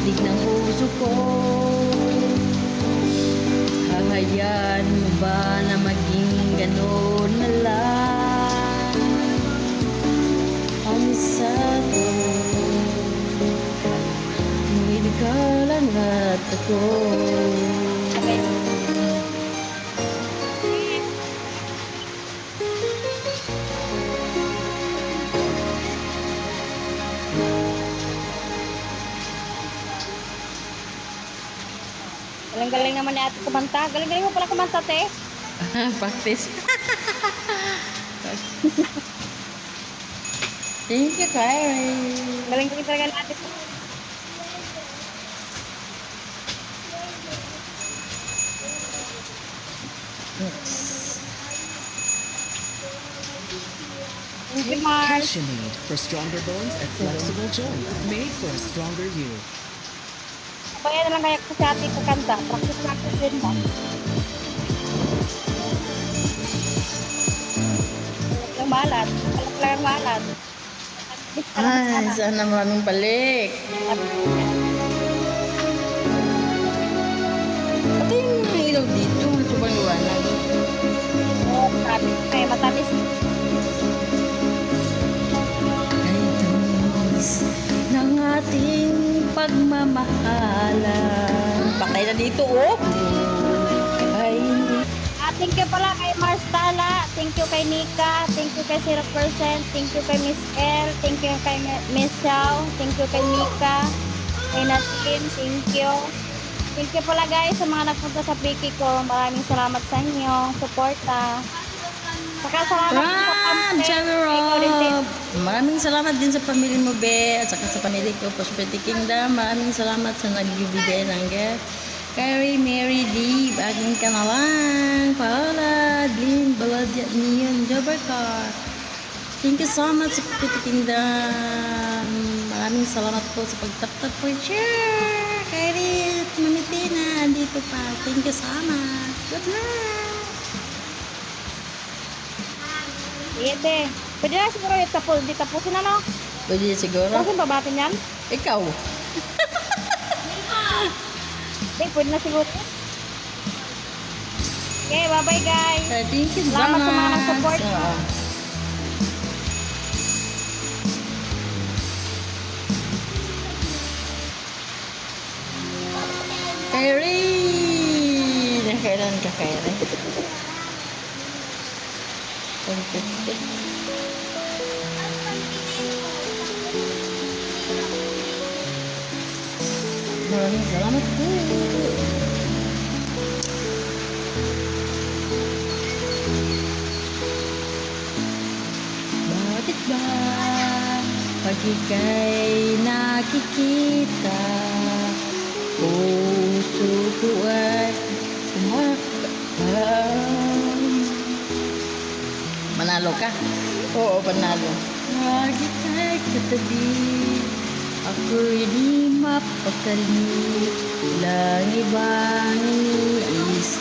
titig ng puso ko. Hahayaan mo ba na maging gano'n na lang ang estado? Ngunit ikaw lang at ako. Galing-galing naman ni ate kumanta. Galing-galing mo pala kumanta, te. Practice. Thank you, Kyrie. Galing-galing talaga ni ate. Thank you, Mars. Passionate for stronger bones and flexible joints. Made for a stronger you. Kaya na lang kaya ko si ate kakanta. Practice din mo. Walang malat. Walang malat. Ay, sana maraming balik. Pati yung ilaw dito. Sobrang liwanag. Oo, matamis. Ay, matamis. Tamis ng ating pagmamahalan. Patay na dito, oh. Ay, hindi. Thank you pala kay Mars Tala. Thank you kay Nika. Thank you kay 0%. Thank you kay Miss L. Thank you kay Miss Xiao. Thank you kay Mika. Kay Natin. Thank you. Thank you pala guys sa mga nagpunta sa Piki ko. Maraming salamat sa inyo. Suporta. Saka salamat din sa pamilya. Ikaw din, Tin. Maraming salamat din sa pamilya mo, Be. At saka sa pamilya ko, Prosperity Kingdom. Maraming salamat sa nagbibigay ng gift. Carrie, Mary, D, aking kanalang, Paola, Lynn, Baladya, Neon, Jobarkar. Thank you so much sa Prosperity Kingdom. Maraming salamat po sa pagtap-tap for share. Carrie, Mami Tina, andito pa. Thank you so much. Good night. Ite. Pwede na siguro yung tapos. Di tapusin na, no? Pwede siguro. Tapusin ba natin yan? Ikaw. Di, pwede na siguro. Okay, bye-bye guys. Thank you so Salamat sa mga much. nag-support. Oo. Kyrie! Nakailan ka, Kyrie? Maraming salamat po. Bakit ba pag ika'y nakikita, puso ko ay kumakam? Manalo ka? Oo, panalo. Lagi ka'y katabi, ako'y di mapakali, lang ibang iniisip.